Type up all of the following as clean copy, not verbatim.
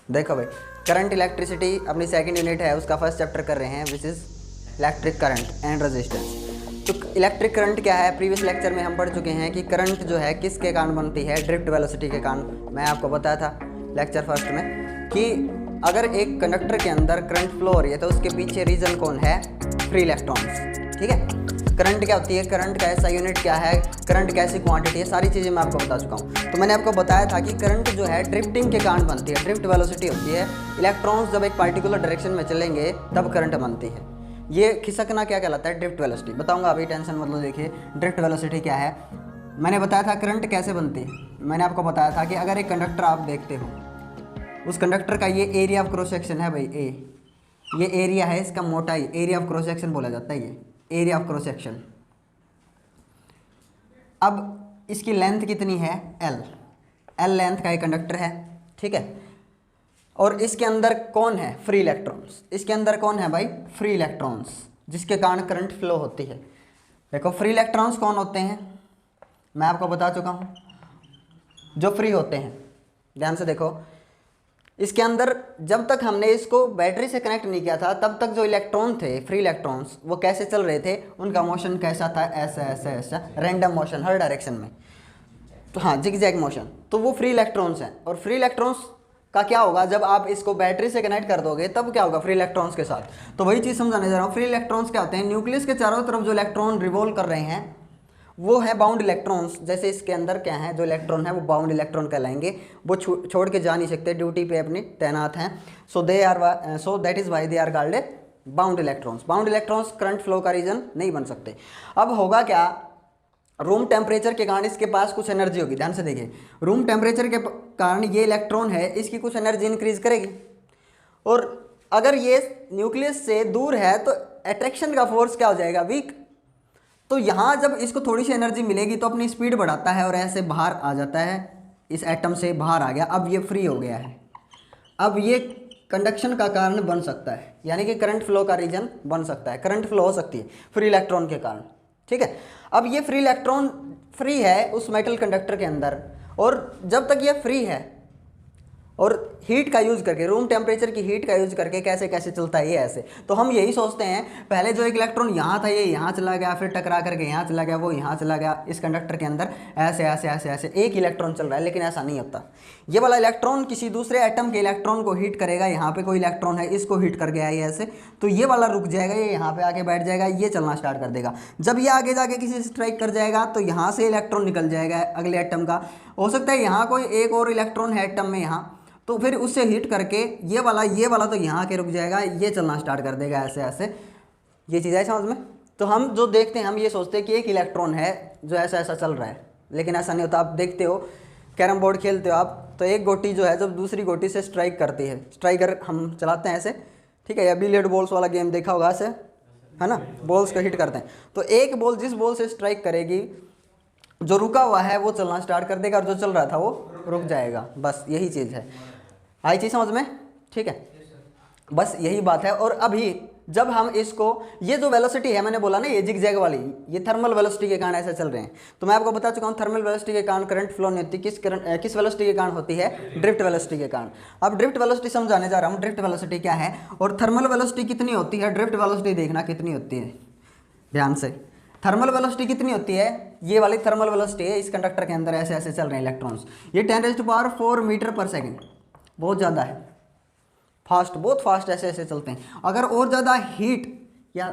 देखो भाई, current electricity अपनी सेकंड यूनिट है, उसका फर्स्ट चैप्टर कर रहे हैं, which is electric current and resistance. तो इलेक्ट्रिक करंट क्या है, प्रीवियस लेक्चर में हम पढ़ चुके हैं कि करंट जो है किसके कारण बनती है, ड्रिफ्ट वेलोसिटी के कारण। मैं आपको बताया था लेक्चर फर्स्ट में कि अगर एक कंडक्टर के अंदर करंट फ्लो हो रही है तो उसके पीछे रीजन कौन है, फ्री इलेक्ट्रॉन्स। ठीक है, करंट क्या होती है, करंट का ऐसा यूनिट क्या है, करंट कैसी क्वांटिटी है, सारी चीज़ें मैं आपको बता चुका हूँ। तो मैंने आपको बताया था कि करंट जो है ड्रिफ्टिंग के कारण बनती है, ड्रिफ्ट वेलोसिटी होती है। इलेक्ट्रॉन्स जब एक पार्टिकुलर डायरेक्शन में चलेंगे तब करंट बनती है। ये खिसकना क्या कहलाता है, ड्रिफ्ट वेलोसिटी। बताऊंगा, अभी टेंशन मतलब। देखिए ड्रिफ्ट वेलोसिटी क्या है, मैंने बताया था करंट कैसे बनती है। मैंने आपको बताया था कि अगर एक कंडक्टर आप देखते हो, उस कंडक्टर का ये एरिया ऑफ क्रॉस सेक्शन है भाई, ये एरिया है इसका, मोटाई, एरिया ऑफ क्रॉस सेक्शन बोला जाता है, ये एरिया ऑफ क्रॉस सेक्शन। अब इसकी लेंथ कितनी है, एल लेंथ का एक कंडक्टर है। ठीक है, और इसके अंदर कौन है, फ्री इलेक्ट्रॉन्स। इसके अंदर कौन है भाई, फ्री इलेक्ट्रॉन्स, जिसके कारण करंट फ्लो होती है। देखो फ्री इलेक्ट्रॉन्स कौन होते हैं, मैं आपको बता चुका हूँ, जो फ्री होते हैं। ध्यान से देखो, इसके अंदर जब तक हमने इसको बैटरी से कनेक्ट नहीं किया था तब तक जो इलेक्ट्रॉन थे, फ्री इलेक्ट्रॉन्स, वो कैसे चल रहे थे, उनका मोशन कैसा था, ऐसा ऐसा ऐसा, रैंडम मोशन हर डायरेक्शन में। तो हाँ, जिगजैग मोशन, तो वो फ्री इलेक्ट्रॉन्स हैं। और फ्री इलेक्ट्रॉन्स का क्या होगा, जब आप इसको बैटरी से कनेक्ट कर दोगे तब क्या होगा फ्री इलेक्ट्रॉन्स के साथ। तो वही चीज़ समझाने जा रहा हूँ। फ्री इलेक्ट्रॉन्स क्या होते हैं, न्यूक्लियस के चारों तरफ जो इलेक्ट्रॉन रिवॉल्व कर रहे हैं वो है बाउंड इलेक्ट्रॉन्स। जैसे इसके अंदर क्या है, जो इलेक्ट्रॉन है वो बाउंड इलेक्ट्रॉन कहलाएंगे, वो छोड़ के जा नहीं सकते, ड्यूटी पे अपनी तैनात हैं। So that is why they are called bound electrons. Bound electrons current flow का रीजन नहीं बन सकते। अब होगा क्या, रूम टेम्परेचर के कारण इसके पास कुछ एनर्जी होगी। ध्यान से देखिए, रूम टेम्परेचर के कारण ये इलेक्ट्रॉन है, इसकी कुछ एनर्जी इंक्रीज करेगी। और अगर ये न्यूक्लियस से दूर है तो अट्रैक्शन का फोर्स क्या हो जाएगा, वीक। तो यहाँ जब इसको थोड़ी सी एनर्जी मिलेगी तो अपनी स्पीड बढ़ाता है और ऐसे बाहर आ जाता है, इस एटम से बाहर आ गया। अब ये फ्री हो गया है, अब ये कंडक्शन का कारण बन सकता है, यानी कि करंट फ्लो का रीजन बन सकता है। करंट फ्लो हो सकती है फ्री इलेक्ट्रॉन के कारण। ठीक है, अब ये फ्री इलेक्ट्रॉन फ्री है उस मेटल कंडक्टर के अंदर, और जब तक ये फ्री है और हीट का यूज़ करके, रूम टेम्परेचर की हीट का यूज़ करके कैसे कैसे चलता है ये ऐसे। तो हम यही सोचते हैं, पहले जो एक इलेक्ट्रॉन यहाँ था ये यहाँ चला गया, फिर टकरा करके यहाँ चला गया, वो यहाँ चला गया, इस कंडक्टर के अंदर ऐसे ऐसे ऐसे ऐसे एक इलेक्ट्रॉन चल रहा है। लेकिन ऐसा नहीं होता, ये वाला इलेक्ट्रॉन किसी दूसरे एटम के इलेक्ट्रॉन को हीट करेगा। यहाँ पे कोई इलेक्ट्रॉन है, इसको हीट कर गया ये ऐसे, तो ये वाला रुक जाएगा, ये यहाँ पे आके बैठ जाएगा, ये चलना स्टार्ट कर देगा। जब ये आगे जाके किसी से स्ट्राइक कर जाएगा तो यहाँ से इलेक्ट्रॉन निकल जाएगा अगले एटम का। हो सकता है यहाँ कोई एक और इलेक्ट्रॉन है एटम में यहाँ, तो फिर उससे हीट करके ये वाला तो यहाँ के रुक जाएगा, ये चलना स्टार्ट कर देगा ऐसे ऐसे। ये चीज़ है समझ में। तो हम जो देखते हैं, हम ये सोचते हैं कि एक इलेक्ट्रॉन है जो ऐसा ऐसा चल रहा है, लेकिन ऐसा नहीं होता। आप देखते हो कैरम बोर्ड खेलते हो आप, तो एक गोटी जो है जब दूसरी गोटी से स्ट्राइक करती है, स्ट्राइकर हम चलाते हैं ऐसे, ठीक है, या बिलियर्ड बॉल्स वाला गेम देखा होगा ऐसे, है ना, बॉल्स को हिट करते हैं। तो एक बॉल जिस बॉल से स्ट्राइक करेगी, जो रुका हुआ है वो चलना स्टार्ट कर देगा और जो चल रहा था वो रुक जाएगा। बस यही चीज़ है, आई चीज़ समझ में। ठीक है, बस यही बात है। और अभी जब हम इसको, ये जो वेलोसिटी है मैंने बोला ना, ये जिगजैग वाली, ये थर्मल वेलोसिटी के कारण ऐसे चल रहे हैं। तो मैं आपको बता चुका हूँ, थर्मल वेलोसिटी के कारण करंट फ्लो नहीं होती। किस वेलोसिटी के कारण होती है, ड्रिफ्ट वेलोसिटी के कारण। अब ड्रिफ्ट वेलोसिटी समझाने जा रहा हूँ, ड्रिफ्ट वेलोसिटी क्या है और थर्मल वेलोसिटी कितनी होती है। ड्रिफ्ट वेलोसिटी देखना कितनी होती है ध्यान से। थर्मल वेलोसिटी कितनी होती है, ये वाली थर्मल वेलोसिटी है, इस कंडक्टर के अंदर ऐसे ऐसे चल रहे हैं इलेक्ट्रॉन्स, ये 10⁻⁴ मीटर पर सेकेंड, बहुत ज़्यादा है, फास्ट, बहुत फास्ट ऐसे ऐसे चलते हैं। अगर और ज़्यादा हीट या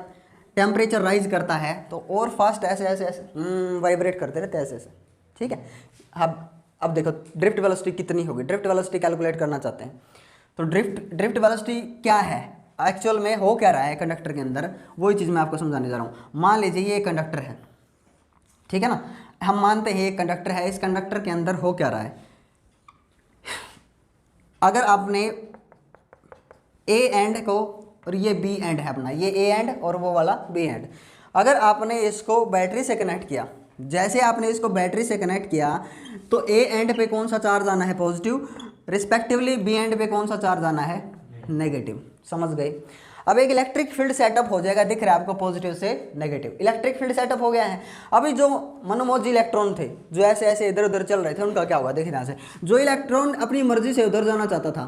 टेम्परेचर राइज करता है तो और फास्ट ऐसे ऐसे ऐसे वाइब्रेट करते रहते हैं ऐसे ऐसे। ठीक है, अब देखो ड्रिफ्ट वेलोसिटी कितनी होगी, ड्रिफ्ट वेलोसिटी कैलकुलेट करना चाहते हैं। तो ड्रिफ्ट वेलोसिटी क्या है, एक्चुअल में हो क्या रहा है कंडक्टर के अंदर, वही चीज़ मैं आपको समझाने जा रहा हूँ। मान लीजिए ये कंडक्टर है, ठीक है ना, हम मानते हैं एक कंडक्टर है, इस कंडक्टर के अंदर हो क्या रहा है। अगर आपने ए एंड को, और ये बी एंड है अपना, ये ए एंड और वो वाला बी एंड, अगर आपने इसको बैटरी से कनेक्ट किया, जैसे आपने इसको बैटरी से कनेक्ट किया तो ए एंड पे कौन सा चार्ज आना है, पॉजिटिव, रिस्पेक्टिवली बी एंड पे कौन सा चार्ज आना है, नेगेटिव। समझ गए। अब एक इलेक्ट्रिक फील्ड सेटअप हो जाएगा, दिख रहा है आपको, पॉजिटिव से नेगेटिव इलेक्ट्रिक फील्ड सेटअप हो गया है। अभी जो मनोमोजी इलेक्ट्रॉन थे जो ऐसे ऐसे इधर उधर चल रहे थे, उनका क्या होगा, देखिए यहाँ से, जो इलेक्ट्रॉन अपनी मर्जी से उधर जाना चाहता था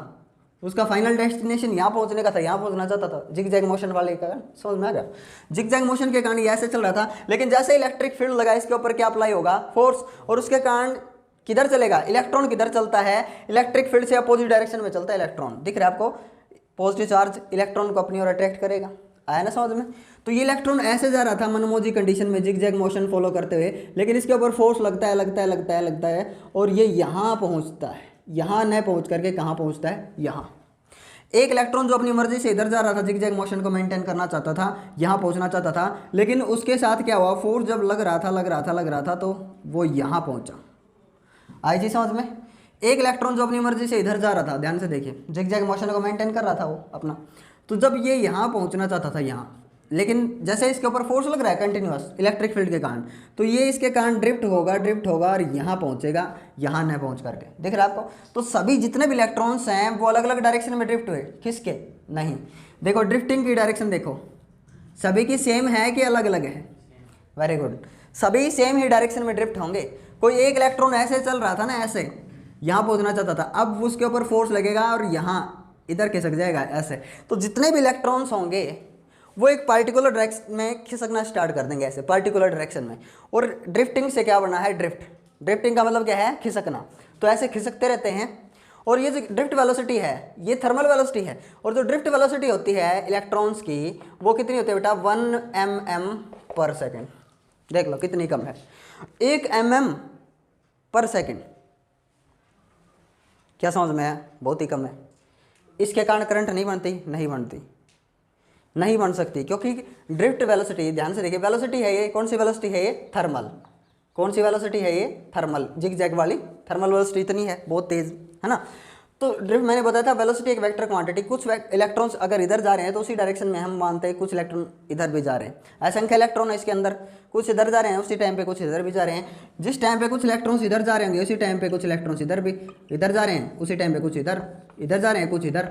उसका फाइनल डेस्टिनेशन यहाँ पहुंचने का था, यहाँ पहुंचना चाहता था, जिग जैग मोशन वाले का समझ में आ गया। जिग जैग मोशन के कारण ये ऐसे चल रहा था, लेकिन जैसे इलेक्ट्रिक फील्ड लगा इसके ऊपर क्या अप्लाई होगा, फोर्स, और उसके कारण किधर चलेगा, इलेक्ट्रॉन किधर चलता है, इलेक्ट्रिक फील्ड से अपोजिट डायरेक्शन में चलता है इलेक्ट्रॉन। दिख रहा है आपको, पॉजिटिव चार्ज इलेक्ट्रॉन को अपनी ओर अट्रैक्ट करेगा, आया ना समझ में। तो ये इलेक्ट्रॉन ऐसे जा रहा था मनमोजी कंडीशन में जिग जैग मोशन फॉलो करते हुए, लेकिन इसके ऊपर फोर्स लगता है और ये यहाँ पहुँचता है, यहाँ न पहुँच करके कहाँ पहुँचता है, यहाँ। एक इलेक्ट्रॉन जो अपनी मर्जी से इधर जा रहा था, जिग जैग मोशन को मेंटेन करना चाहता था, यहाँ पहुँचना चाहता था, लेकिन उसके साथ क्या हुआ, फोर्स जब लग रहा था तो वो यहाँ पहुँचा। आई चीज समझ में। एक इलेक्ट्रॉन जो अपनी मर्जी से इधर जा रहा था, ध्यान से देखिए, जिग जैग मोशन को मेंटेन कर रहा था वो अपना, तो जब ये यहाँ पहुँचना चाहता था यहाँ, लेकिन जैसे इसके ऊपर फोर्स लग रहा है कंटिन्यूअस इलेक्ट्रिक फील्ड के कारण, तो ये इसके कारण ड्रिफ्ट होगा और यहाँ पहुँचेगा, यहाँ न पहुँच करके। दिख रहा है आपको। तो सभी जितने भी इलेक्ट्रॉन्स हैं वो अलग अलग डायरेक्शन में ड्रिफ्ट हुए, किसके नहीं। देखो ड्रिफ्टिंग की डायरेक्शन देखो, सभी की सेम है कि अलग अलग है, वेरी गुड, सभी सेम ही डायरेक्शन में ड्रिफ्ट होंगे। कोई एक इलेक्ट्रॉन ऐसे चल रहा था ना, ऐसे यहाँ पहुँचना चाहता था, अब उसके ऊपर फोर्स लगेगा और यहाँ इधर खिसक जाएगा ऐसे। तो जितने भी इलेक्ट्रॉन्स होंगे वो एक पार्टिकुलर डायरेक्शन में खिसकना स्टार्ट कर देंगे, ऐसे पार्टिकुलर डायरेक्शन में। और ड्रिफ्टिंग से क्या बना है, ड्रिफ्टिंग का मतलब क्या है, खिसकना। तो ऐसे खिसकते रहते हैं। और ये जो ड्रिफ्ट वेलोसिटी है ये थर्मल वेलोसिटी है, और जो ड्रिफ्ट वेलोसिटी होती है इलेक्ट्रॉन्स की वो कितनी होती है बेटा, 1 mm/सेकेंड। देख लो कितनी कम है, 1 mm/सेकेंड। क्या समझ में है, बहुत ही कम है। इसके कारण करंट नहीं बन सकती, क्योंकि ड्रिफ्ट वेलोसिटी, ध्यान से देखिए, वेलोसिटी है ये, कौन सी वेलोसिटी है ये, थर्मल। कौन सी वेलोसिटी है ये, थर्मल, जिग जैग वाली थर्मल वेलोसिटी इतनी है, बहुत तेज है ना। तो ड्रिफ्ट मैंने बताया था वेलोसिटी एक वेक्टर क्वांटिटी, कुछ इलेक्ट्रॉन्स अगर इधर जा रहे हैं तो उसी डायरेक्शन में हम मानते हैं कुछ इलेक्ट्रॉन इधर भी जा रहे हैं। असंख्य इलेक्ट्रॉन है इसके अंदर, कुछ इधर जा रहे हैं उसी टाइम पे, कुछ इधर भी जा रहे हैं। जिस टाइम पे कुछ इलेक्ट्रॉन्स इधर जा रहे होंगे उसी टाइम पे कुछ इलेक्ट्रॉन्स इधर जा रहे हैं, उसी टाइम पे कुछ इधर जा रहे हैं, कुछ इधर।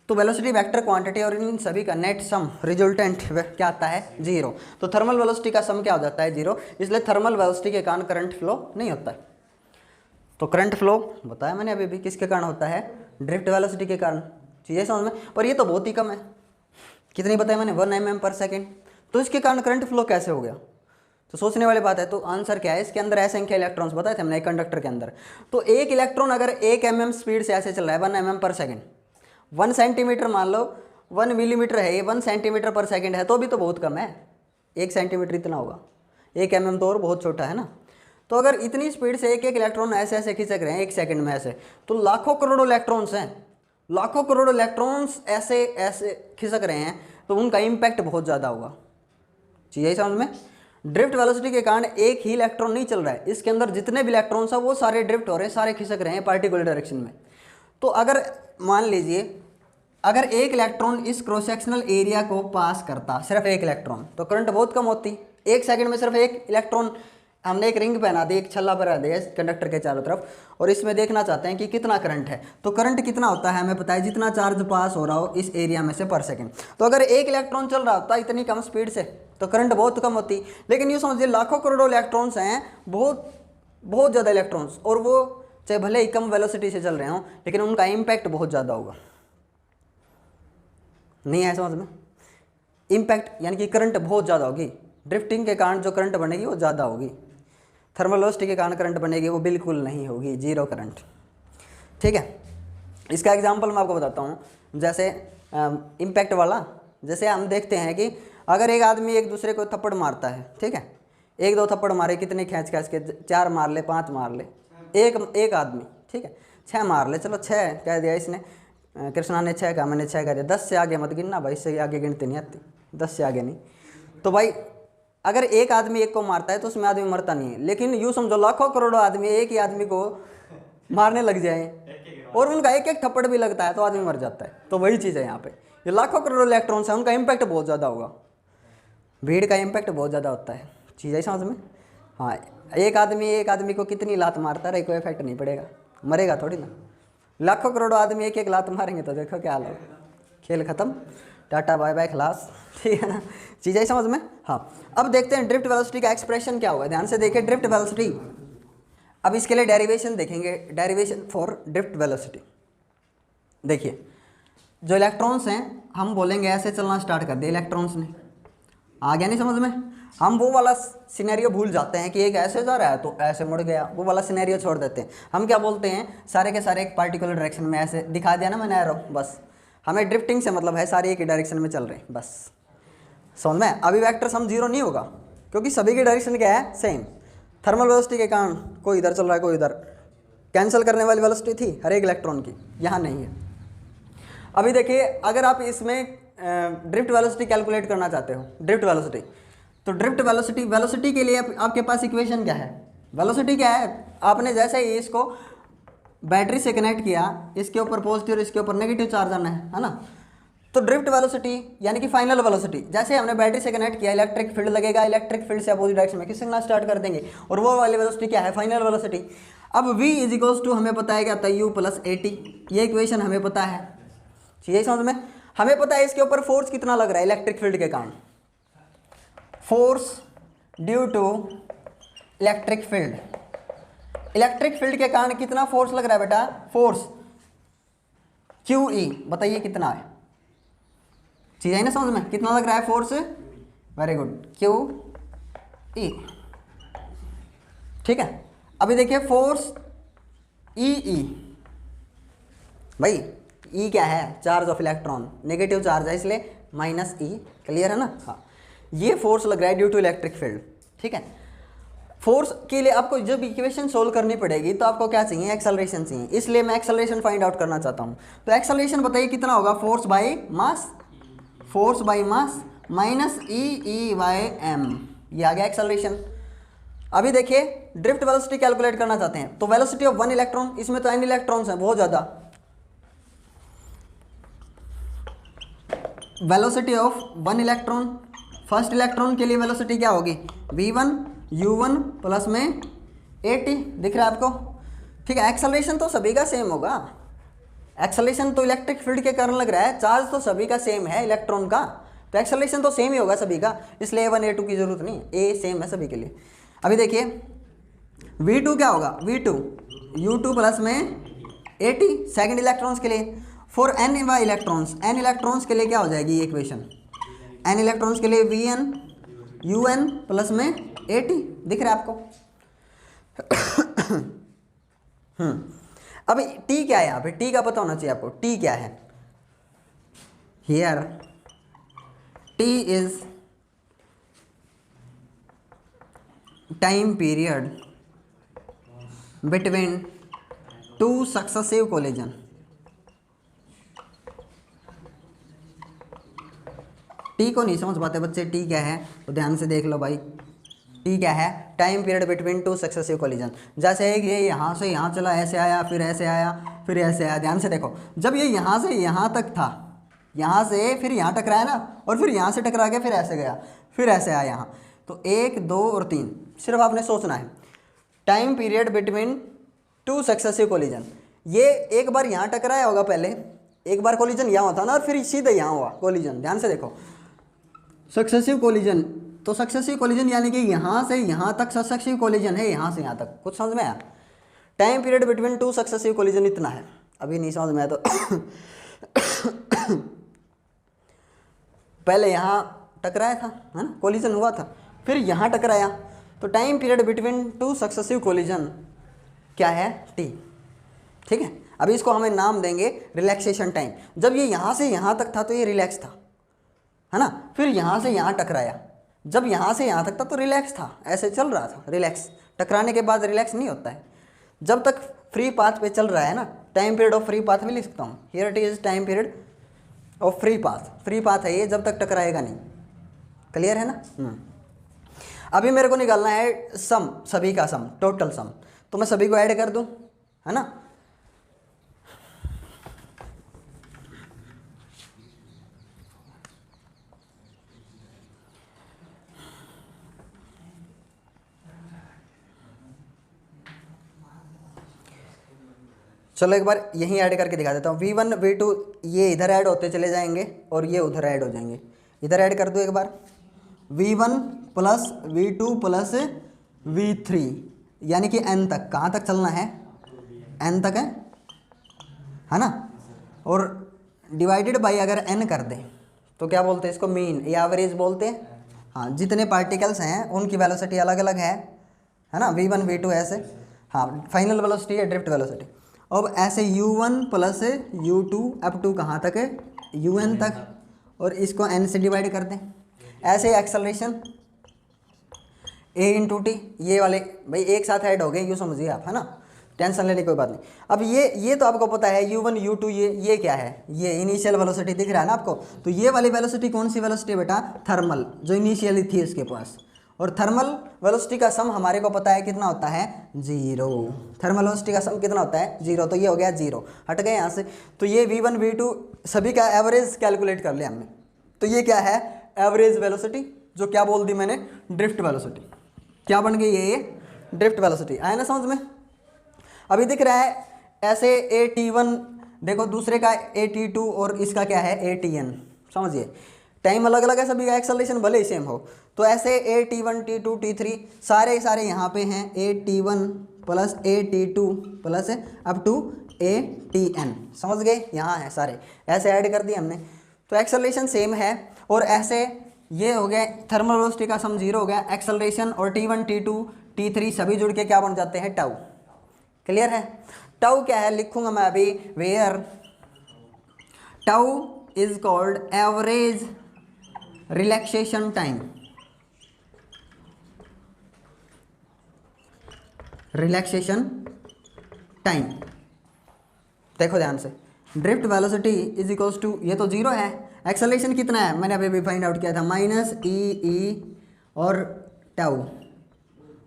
तो वेलोसिटी वेक्टर क्वांटिटी और इन सभी का नेट सम रिजल्टेंट क्या आता है, 0। तो थर्मल वेलोसिटी का सम क्या हो जाता है, 0। इसलिए थर्मल वेलोसिटी के कारण करंट फ्लो नहीं होता है। तो करंट फ्लो बताया मैंने अभी भी किसके कारण होता है, ड्रिफ्ट वेलोसिटी के कारण। चीज़ें समझ में, पर ये तो बहुत ही कम है। कितनी बताया मैंने, 1 mm/सेकेंड। तो इसके कारण करंट फ्लो कैसे हो गया, तो सोचने वाली बात है। तो आंसर क्या है, इसके अंदर असंख्य इलेक्ट्रॉन्स बताए थे हमने एक कंडक्टर के अंदर। तो एक इलेक्ट्रॉन अगर 1 mm स्पीड से ऐसे चल रहा है, 1 mm/सेकेंड, 1 सेंटीमीटर मान लो, 1 मिलीमीटर है ये, 1 सेंटीमीटर/सेकेंड है, तो भी तो बहुत कम है। 1 सेंटीमीटर इतना होगा, 1 mm तो और बहुत छोटा है ना। तो अगर इतनी स्पीड से एक इलेक्ट्रॉन ऐसे ऐसे खिसक रहे हैं 1 सेकंड में ऐसे, तो लाखों करोड़ों इलेक्ट्रॉन्स हैं, लाखों करोड़ों इलेक्ट्रॉन्स ऐसे ऐसे खिसक रहे हैं, तो उनका इम्पैक्ट बहुत ज़्यादा होगा। चीज़ है समझ में। ड्रिफ्ट वेलोसिटी के कारण एक ही इलेक्ट्रॉन नहीं चल रहा है, इसके अंदर जितने भी इलेक्ट्रॉन्स हैं वो सारे ड्रिफ्ट हो रहे हैं, सारे खिसक रहे हैं पार्टिकुलर डायरेक्शन में। तो अगर मान लीजिए अगर एक इलेक्ट्रॉन इस क्रॉस सेक्शनल एरिया को पास करता, सिर्फ एक इलेक्ट्रॉन, तो करंट बहुत कम होती। 1 सेकंड में सिर्फ एक इलेक्ट्रॉन, हमने एक रिंग पहना दी, एक छल्ला पहना दिया कंडक्टर के चारों तरफ, और इसमें देखना चाहते हैं कि कितना करंट है। तो करंट कितना होता है हमें पता है, जितना चार्ज पास हो रहा हो इस एरिया में से पर सेकंड। तो अगर एक इलेक्ट्रॉन चल रहा होता इतनी कम स्पीड से, तो करंट बहुत कम होती। लेकिन यूँ समझिए लाखों करोड़ों इलेक्ट्रॉन्स हैं, बहुत ज़्यादा इलेक्ट्रॉन्स, और वो चाहे भले ही कम वेलोसिटी से चल रहे हों, लेकिन उनका इम्पैक्ट बहुत ज़्यादा होगा। नहीं है समझ में, इम्पैक्ट यानी कि करंट बहुत ज़्यादा होगी। ड्रिफ्टिंग के कारण जो करंट बनेगी वो ज़्यादा होगी, थर्मल वेलोसिटी के कारण करंट बनेगी वो बिल्कुल नहीं होगी, 0 करंट। ठीक है, इसका एग्जांपल मैं आपको बताता हूँ। जैसे इम्पैक्ट वाला, जैसे हम देखते हैं कि अगर एक आदमी एक दूसरे को थप्पड़ मारता है, ठीक है, 1-2 थप्पड़ मारे, कितने खींच के, 4 मार ले, 5 मार ले, एक आदमी, ठीक है, 6 मार ले, चलो 6 कह दिया इसने, कृष्णा ने 6 कहा, मैंने 6 कह दिया, 10 से आगे मत गिनना भाई, इससे आगे गिनती नहीं आती, 10 से आगे नहीं। तो भाई अगर एक आदमी एक को मारता है तो उसमें आदमी मरता नहीं है, लेकिन यूँ समझो लाखों करोड़ों आदमी एक ही आदमी को मारने लग जाए और उनका एक एक थप्पड़ भी लगता है तो आदमी मर जाता है। तो वही चीज़ है यहाँ पे, ये लाखों करोड़ों इलेक्ट्रॉन्स हैं, उनका इम्पैक्ट बहुत ज़्यादा होगा, भीड़ का इम्पैक्ट बहुत ज़्यादा होता है। चीज़ है समझ में। हाँ, एक आदमी को कितनी लात मारता रहे कोई इफेक्ट नहीं पड़ेगा, मरेगा थोड़ी ना। लाखों करोड़ों आदमी एक लात मारेंगे तो देखो क्या हाल होगा, खेल खत्म, टाटा बाय बाय खलास। ठीक है ना, चीज़ है समझ में। हाँ, अब देखते हैं ड्रिफ्ट वेलोसिटी का एक्सप्रेशन क्या होगा। ध्यान से देखिए ड्रिफ्ट वेलोसिटी, अब इसके लिए डेरिवेशन देखेंगे, डेरिवेशन फॉर ड्रिफ्ट वेलोसिटी। देखिए जो इलेक्ट्रॉन्स हैं हम बोलेंगे ऐसे चलना स्टार्ट कर दिया इलेक्ट्रॉन्स ने, आ गया नहीं समझ में। हम वो वाला सिनेरियो भूल जाते हैं कि एक ऐसे जा रहा है तो ऐसे मुड़ गया, वो वाला सिनेरियो छोड़ देते हैं। हम क्या बोलते हैं, सारे के सारे एक पार्टिकुलर डायरेक्शन में ऐसे दिखा दिया ना मैंने एरो, बस हमें ड्रिफ्टिंग से मतलब है सारे एक ही डायरेक्शन में चल रहे हैं बस। समझ में? अभी वेक्टर सम जीरो नहीं होगा क्योंकि सभी की डायरेक्शन क्या है, सेम। थर्मल वेलोसिटी के कारण कोई इधर चल रहा है कोई इधर, कैंसिल करने वाली वेलोसिटी थी हर एक इलेक्ट्रॉन की, यहाँ नहीं है। अभी देखिए अगर आप इसमें ड्रिफ्ट वेलोसिटी कैलकुलेट करना चाहते हो, ड्रिफ्ट वेलोसिटी, तो ड्रिफ्ट वेलोसिटी के लिए आपके पास इक्वेशन क्या है, वेलोसिटी क्या है, आपने जैसे ही इसको बैटरी से कनेक्ट किया, इसके ऊपर पॉजिटिव और इसके ऊपर नेगेटिव चार्ज आना है ना, तो ड्रिफ्ट वेलोसिटी यानी कि फाइनल वेलोसिटी, जैसे हमने बैटरी से कनेक्ट किया इलेक्ट्रिक फील्ड लगेगा, इलेक्ट्रिक फील्ड से अपोजिट डायरेक्शन में खिसकना स्टार्ट कर देंगे, और वो वाली वेलोसिटी क्या है, फाइनल वेलोसिटी। अब v इज इक्वल्स टू हमें पता है क्या होता है, u प्लस at, ये इक्वेशन हमें पता है, चीज़ें समझ में। हमें पता है इसके ऊपर फोर्स कितना लग रहा है इलेक्ट्रिक फील्ड के कारण, force due to electric field, electric field के कारण कितना फोर्स लग रहा है बेटा, फोर्स QE, बताइए कितना है, चीज है ना समझ में, कितना लग रहा है फोर्स, वेरी गुड, QE, ठीक है। अभी देखिए फोर्स EE, भाई E क्या है, charge of electron, negative charge है इसलिए माइनस E, क्लियर है ना। हाँ, ये फोर्स लग रहा है ड्यू टू इलेक्ट्रिक फील्ड, ठीक है। फोर्स के लिए आपको जब इक्वेशन सोल्व करनी पड़ेगी तो आपको क्या चाहिए, एक्सेलरेशन चाहिए, इसलिए मैं एक्सेलरेशन फाइंड आउट करना चाहता हूँ। तो एक्सेलरेशन बताइए कितना होगा, force by mass, force by mass minus E/m, ये आ गया एक्सेलरेशन। अभी देखिए ड्रिफ्ट वेलोसिटी कैलकुलेट करना चाहते हैं, तो वेलोसिटी ऑफ वन इलेक्ट्रॉन, इसमें तो n इलेक्ट्रॉन्स हैं बहुत ज़्यादा, velocity of one electron, first electron के लिए वेलोसिटी क्या होगी, v1 u1 प्लस में at, दिख रहा है आपको, ठीक है। एक्सेलरेशन तो सभी का सेम होगा, एक्सेलरेशन तो इलेक्ट्रिक फील्ड के कारण लग रहा है, चार्ज तो सभी का सेम है इलेक्ट्रॉन का, तो एक्सेलरेशन तो सेम ही होगा सभी का, इसलिए a1 a2 की जरूरत नहीं, a सेम है सभी के लिए। अभी देखिए v2 क्या होगा, v2 u2 प्लस में at, सेकंड इलेक्ट्रॉन्स के लिए, for n electrons, n electrons के लिए क्या हो जाएगी ये इक्वेशन, n इलेक्ट्रॉन्स के लिए vn un प्लस में at, दिख रहा है आपको। अभी t क्या है यहाँ पे, t का पता होना चाहिए आपको, t क्या है, here t is time period between two successive collision, T को नहीं समझ पाते बच्चे, टी क्या है तो ध्यान से देख लो भाई, टी क्या है, time period between two successive collision. जैसे ये यहाँ से यहाँ चला, ऐसे आया, फिर ऐसे आया, फिर ऐसे आया, ध्यान से देखो, जब ये यहाँ से यहाँ तक था, यहाँ से फिर यहाँ टकराया ना, और फिर यहाँ से टकरा के फिर ऐसे गया, फिर ऐसे आया यहाँ, तो 1 2 और 3, सिर्फ आपने सोचना है time period between two successive collision. ये एक बार यहाँ टकराया होगा पहले, एक बार कोलिजन यहाँ होता ना, और फिर सीधे यहाँ हुआ कोलिजन, ध्यान से देखो, सक्सेसिव कोलिजन, तो सक्सेसिव कोलिजन यानी कि यहाँ से यहाँ तक सक्सेसिव कोलिजन है, यहाँ से यहाँ तक, कुछ समझ में आया, time period between two successive collision इतना है। अभी नहीं समझ में आया तो पहले यहाँ टकराया था है ना, कोलिजन हुआ था, फिर यहाँ टकराया, तो time period between two successive collision क्या है, टी, ठीक है। अभी इसको हमें नाम देंगे रिलैक्सेशन टाइम। जब ये यहाँ से यहाँ तक था तो ये रिलैक्स था, है ना, फिर यहाँ से यहाँ टकराया, जब यहाँ से यहाँ तक था तो रिलैक्स था, ऐसे चल रहा था, रिलैक्स, टकराने के बाद रिलैक्स नहीं होता है, जब तक फ्री पाथ पे चल रहा है ना, time period of free path भी लिख सकता हूँ, here it is time period of free path, free path है ये, जब तक टकराएगा नहीं, क्लियर है ना। अभी मेरे को निकालना है सम, सभी का सम, टोटल सम, तो मैं सभी को ऐड कर दूं, है ना। चलो एक बार यहीं ऐड करके दिखा देता हूँ, v1 v2 ये इधर ऐड होते चले जाएंगे और ये उधर ऐड हो जाएंगे, इधर ऐड कर दो एक बार, v1 plus v2 plus v3, यानी कि n तक, कहाँ तक चलना है, n तक है ना, और डिवाइडेड बाई अगर n कर दें तो क्या बोलते हैं इसको, मीन या एवरेज बोलते हैं। हाँ, जितने पार्टिकल्स हैं उनकी वेलोसिटी अलग अलग है ना, v1 v2 ऐसे। हाँ, फाइनल वेलोसिटी है ड्रिफ्ट वेलोसिटी। अब ऐसे u1 plus u2 up to कहाँ तक है, un तक, और इसको n से डिवाइड कर दें। ऐसे एक्सेलरेशन a इंटू टी, ये वाले भाई एक साथ ऐड हो गए, यूँ समझिए आप, है ना, टेंशन लेने की कोई बात नहीं। अब ये तो आपको पता है u1 u2, ये क्या है, ये इनिशियल वेलोसिटी दिख रहा है ना आपको। तो ये वाली वेलोसिटी कौन सी वेलोसिटी बेटा, थर्मल, जो इनिशियली थी इसके पास। और थर्मल वेलोसिटी का सम हमारे को पता है कितना होता है, 0। थर्मल वेलोसिटी का सम कितना होता है, 0। तो ये हो गया 0, हट गए यहाँ से। तो ये v1 v2 सभी का एवरेज कैलकुलेट कर लिया हमने। तो ये क्या है, एवरेज वेलोसिटी, जो क्या बोल दी मैंने, ड्रिफ्ट वेलोसिटी। क्या बन गई ये ड्रिफ्ट वेलोसिटी, आया ना समझ में। अभी दिख रहा है ऐसे AT1, देखो दूसरे का AT2 और इसका क्या है ATN, समझिए टाइम अलग अलग है सभी का, एक्सेलरेशन भले ही सेम हो। तो ऐसे AT1 T2 T3 सारे यहाँ पे हैं AT1 plus AT2 plus up to ATN, समझ गए, यहाँ है सारे, ऐसे ऐड कर दिए हमने। तो एक्सेलरेशन सेम है, और ऐसे ये हो गया थर्मल वेलोसिटी का सम 0 हो गया, एक्सेलरेशन और T1 T2 T3 सभी जुड़ के क्या बन जाते हैं, टाउ। क्लियर है। टाउ क्या है, लिखूंगा मैं अभी, where tau is called average relaxation time. Relaxation time, देखो ध्यान से, drift velocity is equals to, ये तो 0 है, एक्सेलरेशन कितना है मैंने अभी फाइंड आउट किया था, माइनस ई और टाउ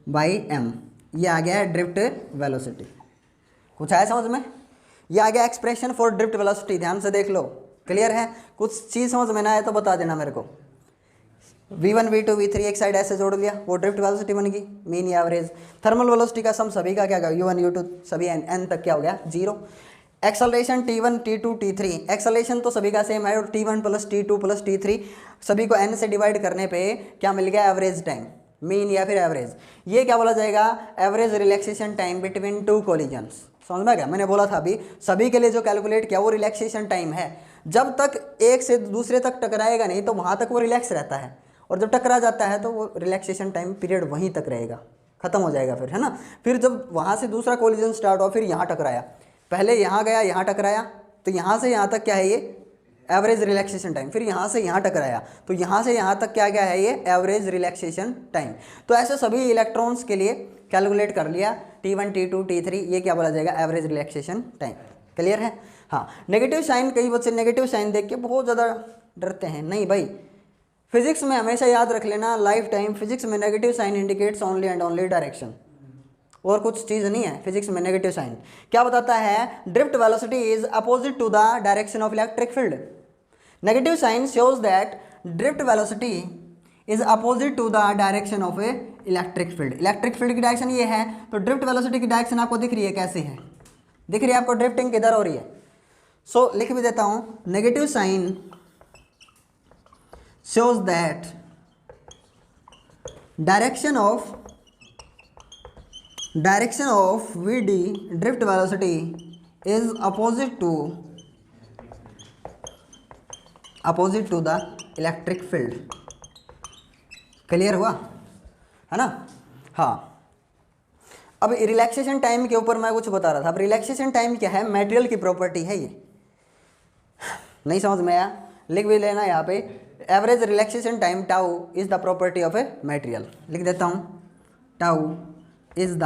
बाई एम, ये आ गया है ड्रिफ्ट वेलोसिटी। कुछ आया समझ में, ये आ गया एक्सप्रेशन फॉर ड्रिफ्ट वेलोसिटी, ध्यान से देख लो। क्लियर है, कुछ चीज़ समझ में ना आए तो बता देना मेरे को। v1 v2 v3 एक साइड ऐसे जोड़ लिया, वो ड्रिफ्ट वेलोसिटी बन गई, मीन या एवरेज। थर्मल वेलोसिटी का सम सभी का क्या गया, u1 u2 सभी n तक क्या हो गया, 0। Acceleration T1 T2 T3, acceleration तो सभी का सेम है, और T1 plus T2 plus T3 सभी को n से डिवाइड करने पे क्या मिल गया, एवरेज टाइम, मीन या फिर एवरेज। ये क्या बोला जाएगा, average relaxation time between two collisions. समझ में गया, मैंने बोला था अभी सभी के लिए जो कैलकुलेट किया वो रिलैक्सेशन टाइम है। जब तक एक से दूसरे तक टकराएगा नहीं तो वहाँ तक वो रिलैक्स रहता है, और जब टकरा जाता है तो वो रिलैक्सेशन टाइम पीरियड वहीं तक रहेगा, खत्म हो जाएगा फिर, है ना। फिर जब वहाँ से दूसरा कोलिजन स्टार्ट हो, फिर यहाँ टकराया, पहले यहाँ गया, यहाँ टकराया, तो यहाँ से यहाँ तक क्या है, ये एवरेज रिलैक्सेशन टाइम। फिर यहाँ से यहाँ टकराया, तो यहाँ से यहाँ तक क्या है, ये एवरेज रिलैक्सेशन टाइम। तो ऐसे सभी इलेक्ट्रॉन्स के लिए कैलकुलेट कर लिया, T1 T2 T3, ये क्या बोला जाएगा, एवरेज रिलैक्सेशन टाइम। क्लियर है। हाँ, नेगेटिव साइन, कई बच्चे नेगेटिव साइन देख के बहुत ज़्यादा डरते हैं। नहीं भाई, फिजिक्स में हमेशा याद रख लेना, लाइफ टाइम फिजिक्स में negative sign indicates only and only direction, और कुछ चीज़ नहीं है फिजिक्स में। नेगेटिव साइन क्या बताता है, drift velocity is opposite to the direction of electric field. Negative sign shows that drift velocity is opposite to the direction of a electric field. Electric field की direction ये है, तो drift velocity की direction आपको दिख रही है, कैसे है, दिख रही है आपको, ड्रिफ्टिंग किधर हो रही है। सो लिख भी देता हूँ, negative sign shows that direction of VD drift velocity is opposite to the electric field। Clear हुआ है ना। हाँ, अब रिलैक्सेशन टाइम के ऊपर मैं कुछ बता रहा था। अब रिलैक्सेशन टाइम क्या है, मटेरियल की प्रॉपर्टी है। ये नहीं समझ में आया, लिख भी लेना यहाँ पे, average relaxation time tau is the property of a material. लिख देता हूँ, tau is the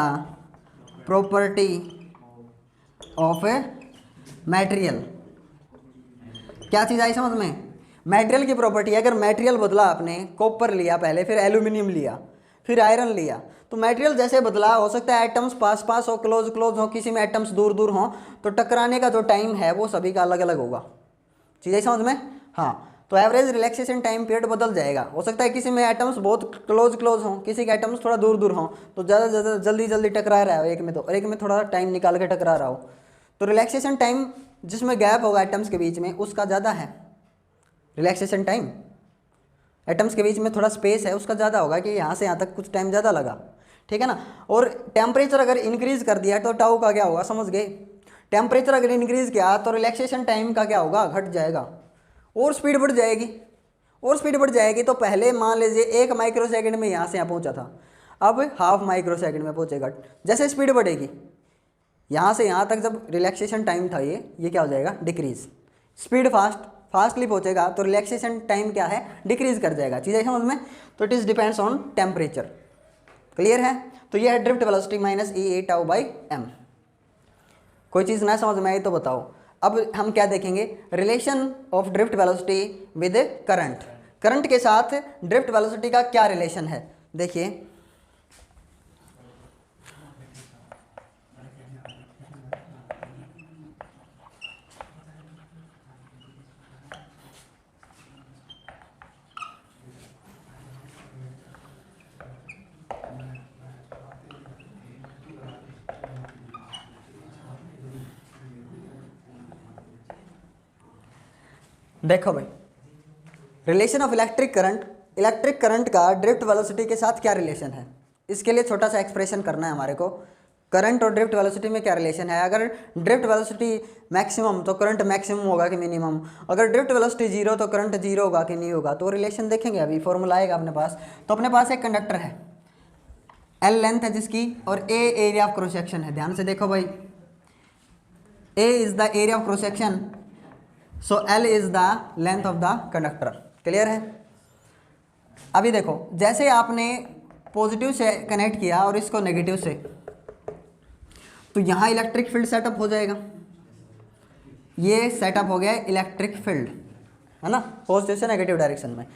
property of a material. क्या चीज़ आई समझ में, मटेरियल की प्रॉपर्टी। अगर मटेरियल बदला, आपने कॉपर लिया पहले, फिर एल्यूमिनियम लिया, फिर आयरन लिया, तो मटेरियल जैसे बदला, हो सकता है एटम्स पास पास हो, क्लोज क्लोज हो, किसी में एटम्स दूर दूर हो, तो टकराने का जो टाइम है वो सभी का अलग अलग होगा। चीज़ें समझ में। हाँ, तो एवरेज रिलैक्सेशन टाइम पीरियड बदल जाएगा। हो सकता है किसी में एटम्स बहुत क्लोज क्लोज हों, किसी के एटम्स थोड़ा दूर दूर हों, तो ज़्यादा जल्दी जल्दी टकरा रहा हो एक में, तो और एक में थोड़ा टाइम निकाल के टकरा रहा हो, तो रिलैक्सेशन टाइम जिसमें गैप होगा एटम्स के बीच में उसका ज़्यादा है। रिलैक्सेशन टाइम एटम्स के बीच में थोड़ा स्पेस है उसका ज़्यादा होगा, कि यहाँ से यहाँ तक कुछ टाइम ज़्यादा लगा, ठीक है ना। और टेम्परेचर अगर इंक्रीज कर दिया तो टाउ का क्या होगा, समझ गए, टेम्परेचर अगर इंक्रीज किया तो रिलैक्सेशन टाइम का क्या होगा, घट जाएगा और स्पीड बढ़ जाएगी, और स्पीड बढ़ जाएगी। तो पहले मान लीजिए 1 माइक्रो सेकंड में यहाँ से यहाँ पहुँचा था, अब हाफ माइक्रो सेकंड में पहुँचेगा। जैसे स्पीड बढ़ेगी यहाँ से यहाँ तक, जब रिलैक्सेशन टाइम था ये क्या हो जाएगा, डिक्रीज। स्पीड फास्टली पहुँचेगा तो रिलैक्सेशन टाइम क्या है, डिक्रीज कर जाएगा। चीज़ें समझ में। तो it is depends on temperature. Clear है। तो ये है drift velocity minus E A tau by M. कोई चीज़ ना समझ में आई तो बताओ। अब हम क्या देखेंगे, relation of drift velocity with current. Current के साथ ड्रिफ्ट वेलोसिटी का क्या रिलेशन है, देखिए। देखो भाई, रिलेशन ऑफ इलेक्ट्रिक करंट का ड्रिफ्ट वेलोसिटी के साथ क्या रिलेशन है, इसके लिए छोटा सा एक्सप्रेशन करना है हमारे को। करंट और ड्रिफ्ट वेलोसिटी में क्या रिलेशन है। अगर ड्रिफ्ट वेलोसिटी मैक्सिमम तो करंट मैक्सिमम होगा कि मिनिमम, अगर ड्रिफ्ट वेलोसिटी जीरो तो करंट जीरो होगा कि नहीं होगा। तो रिलेशन देखेंगे, अभी फॉर्मूला आएगा अपने पास। तो अपने पास एक कंडक्टर है, एल लेंथ है जिसकी, और A area of cross section है। ध्यान से देखो भाई, A is the area of cross section, so L is the length of the conductor. Clear है। अभी देखो, जैसे आपने पॉजिटिव से कनेक्ट किया और इसको नेगेटिव से, तो यहाँ इलेक्ट्रिक फील्ड सेटअप हो जाएगा। ये सेटअप हो गया इलेक्ट्रिक फील्ड, है ना, पॉजिटिव से नेगेटिव डायरेक्शन में।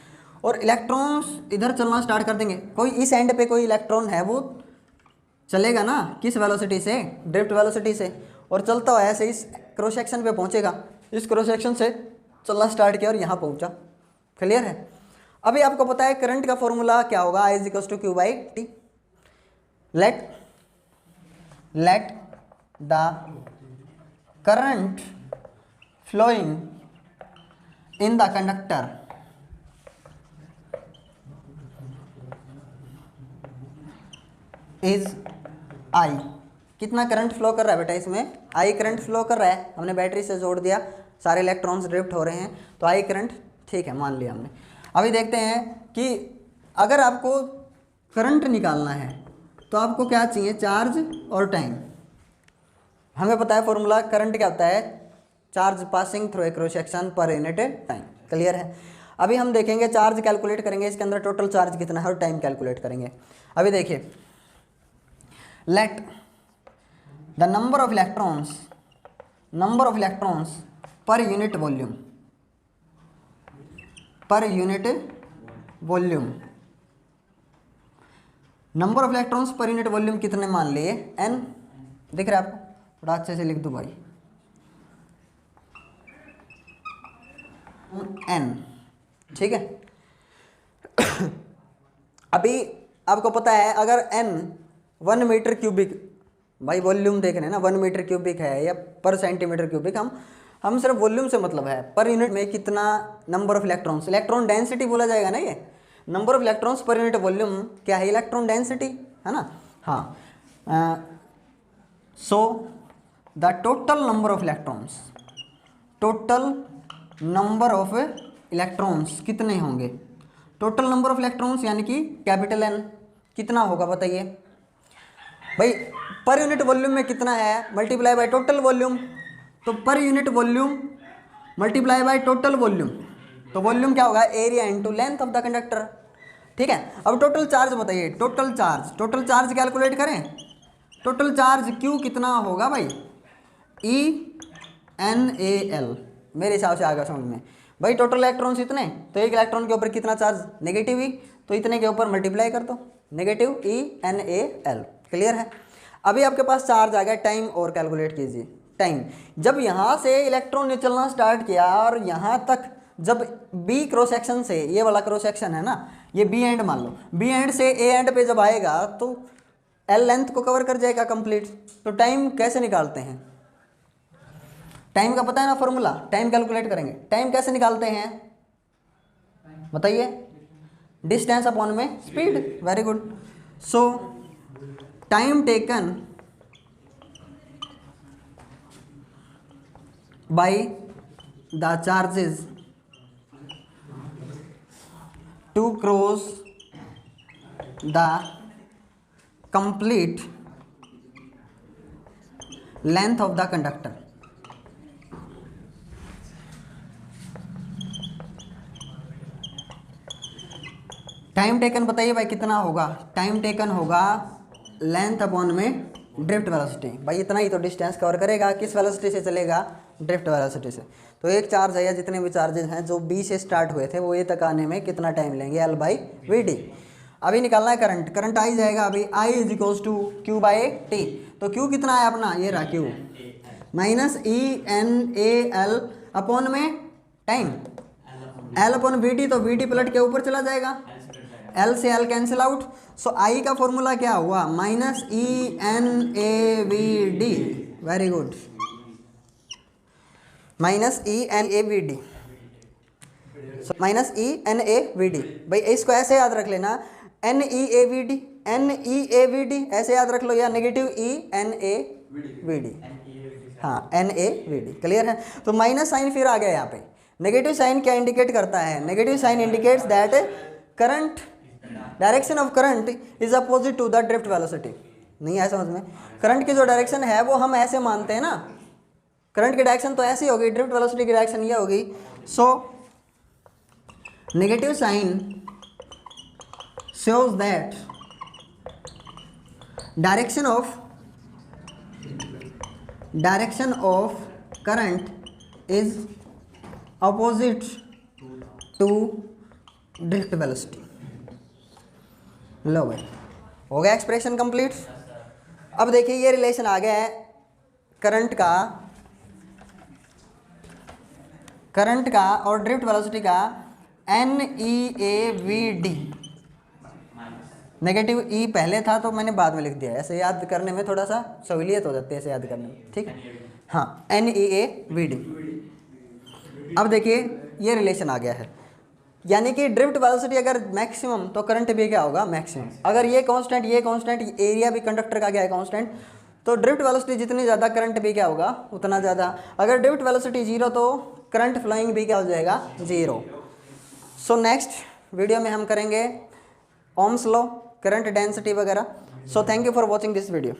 और इलेक्ट्रॉन्स इधर चलना स्टार्ट कर देंगे। कोई इस एंड पे कोई इलेक्ट्रॉन है, वो चलेगा ना किस वेलोसिटी से, ड्रिफ्ट वेलोसिटी से, और चलता हुआ ऐसे इस क्रॉस सेक्शन पे पहुंचेगा। इस क्रॉस सेक्शन से चलना स्टार्ट किया और यहाँ पहुंचा। क्लियर है। अभी आपको पता है करंट का फॉर्मूला क्या होगा, I is equals to Q by T. Let the current flowing in the conductor is I. कितना करंट फ्लो कर रहा है बेटा इसमें, आई करंट फ्लो कर रहा है। हमने बैटरी से जोड़ दिया, सारे इलेक्ट्रॉन्स ड्रिफ्ट हो रहे हैं, तो आई करंट ठीक है मान लिया हमने। अभी देखते हैं कि अगर आपको करंट निकालना है तो आपको क्या चाहिए, चार्ज और टाइम। हमें पता है फॉर्मूला करंट क्या होता है, charge passing through a cross section per unit time. Clear है। अभी हम देखेंगे, चार्ज कैलकुलेट करेंगे, इसके अंदर टोटल चार्ज कितना है, और टाइम कैलकुलेट करेंगे। अभी देखिए, let the number of electrons पर unit volume number of electrons पर यूनिट वॉल्यूम कितने मान लिए, n। दिख रहा है आपको, थोड़ा अच्छे से लिख दूं भाई, n। ठीक है। अभी आपको पता है अगर n 1 मीटर क्यूबिक, भाई वॉल्यूम देख रहे हैं ना, 1 मीटर क्यूबिक है या पर सेंटीमीटर क्यूबिक, हम सिर्फ वॉल्यूम से मतलब है, पर यूनिट में कितना number of electrons, electron density बोला जाएगा ना, ये नंबर ऑफ इलेक्ट्रॉन्स पर यूनिट वॉल्यूम क्या है, इलेक्ट्रॉन डेंसिटी, है ना। हाँ, so the total number of electrons कितने होंगे, टोटल नंबर ऑफ इलेक्ट्रॉन्स यानी कि कैपिटल N कितना होगा बताइए भाई। पर यूनिट वॉल्यूम में कितना है, मल्टीप्लाई बाय टोटल वॉल्यूम। तो per unit volume multiply by total volume, तो वॉल्यूम क्या होगा, area into length of the conductor. ठीक है। अब टोटल चार्ज बताइए, टोटल चार्ज कैलकुलेट करें। टोटल चार्ज Q कितना होगा भाई, ENAL। मेरे हिसाब से आ गया समझ में भाई। टोटल इलेक्ट्रॉन्स इतने, तो एक इलेक्ट्रॉन के ऊपर कितना चार्ज, नेगेटिव ही, तो इतने के ऊपर मल्टीप्लाई कर दो, नेगेटिव ENAL। क्लियर है। अभी आपके पास चार्ज आ गया, टाइम और कैलकुलेट कीजिए। टाइम, जब यहाँ से इलेक्ट्रॉन ने चलना स्टार्ट किया और यहाँ तक, जब बी क्रॉस सेक्शन से, ये वाला क्रॉस सेक्शन है ना, ये बी एंड मान लो, बी एंड से ए एंड पे जब आएगा तो एल लेंथ को कवर कर जाएगा कंप्लीट। तो टाइम कैसे निकालते हैं, टाइम का पता है ना फॉर्मूला, टाइम कैलकुलेट करेंगे। टाइम कैसे निकालते हैं बताइए, डिस्टेंस अपॉन में speed. Very good. So time taken by the charges to cross the complete length of the conductor. Time taken बताइए भाई कितना होगा? टाइम टेकन होगा लेंथ अपॉन में ड्रिफ्ट वेलोसिटी। भाई इतना ही तो डिस्टेंस कवर करेगा, किस वेलोसिटी से चलेगा? ड्रिफ्ट वेलोसिटी से। तो एक चार्ज है या जितने भी चार्जेस हैं जो बी से स्टार्ट हुए थे वो ए तक आने में कितना टाइम लेंगे? L by V D. अभी निकालना है करंट। करंट आई जाएगा अभी I is equals to Q by T. तो क्यू कितना है अपना? ये रहा Q minus E N A L upon में time L upon V D. तो वी डी पलट के ऊपर चला जाएगा, एल से L cancel out. So I का फॉर्मूला क्या हुआ? Minus E N A V D. Very good, minus E N A V D, minus E N A V D. भाई इसको ऐसे याद रख लेना, N E A V D, N E A V D ऐसे याद रख लो, या negative E N A V D. हाँ N A V D, clear है? तो माइनस साइन फिर आ गया यहाँ पे। नेगेटिव साइन क्या इंडिकेट करता है? Negative sign indicates that current, direction of current is opposite to the drift velocity. नहीं है समझ में? करंट की जो डायरेक्शन है वो हम ऐसे मानते हैं ना, करंट की डायरेक्शन तो ऐसी होगी, ड्रिफ्ट वेलोसिटी की डायरेक्शन ये होगी। So negative sign shows that direction of current is opposite to drift velocity। लो भाई हो गया एक्सप्रेशन कंप्लीट। अब देखिए ये रिलेशन आ गया है करंट का और ड्रिफ्ट वेलोसिटी का, N E A V D. Negative E पहले था तो मैंने बाद में लिख दिया, ऐसे याद करने में थोड़ा सा सहूलियत हो जाती है ऐसे याद करने में, ठीक है? हाँ N E A V D. अब देखिए ये रिलेशन आ गया है, यानी कि ड्रिफ्ट वेलोसिटी अगर मैक्सिमम तो करंट भी क्या होगा? मैक्सिमम। अगर ये कांस्टेंट, एरिया भी कंडक्टर का क्या है? कांस्टेंट। तो ड्रिफ्ट वेलोसिटी जितनी ज़्यादा करंट भी क्या होगा? उतना ज़्यादा। अगर ड्रिफ्ट वेलोसिटी जीरो तो करंट फ्लोइंग भी क्या हो जाएगा? जीरो। सो नेक्स्ट वीडियो में हम करेंगे ओम्स लॉ, करंट डेंसिटी वगैरह। So thank you for watching this video.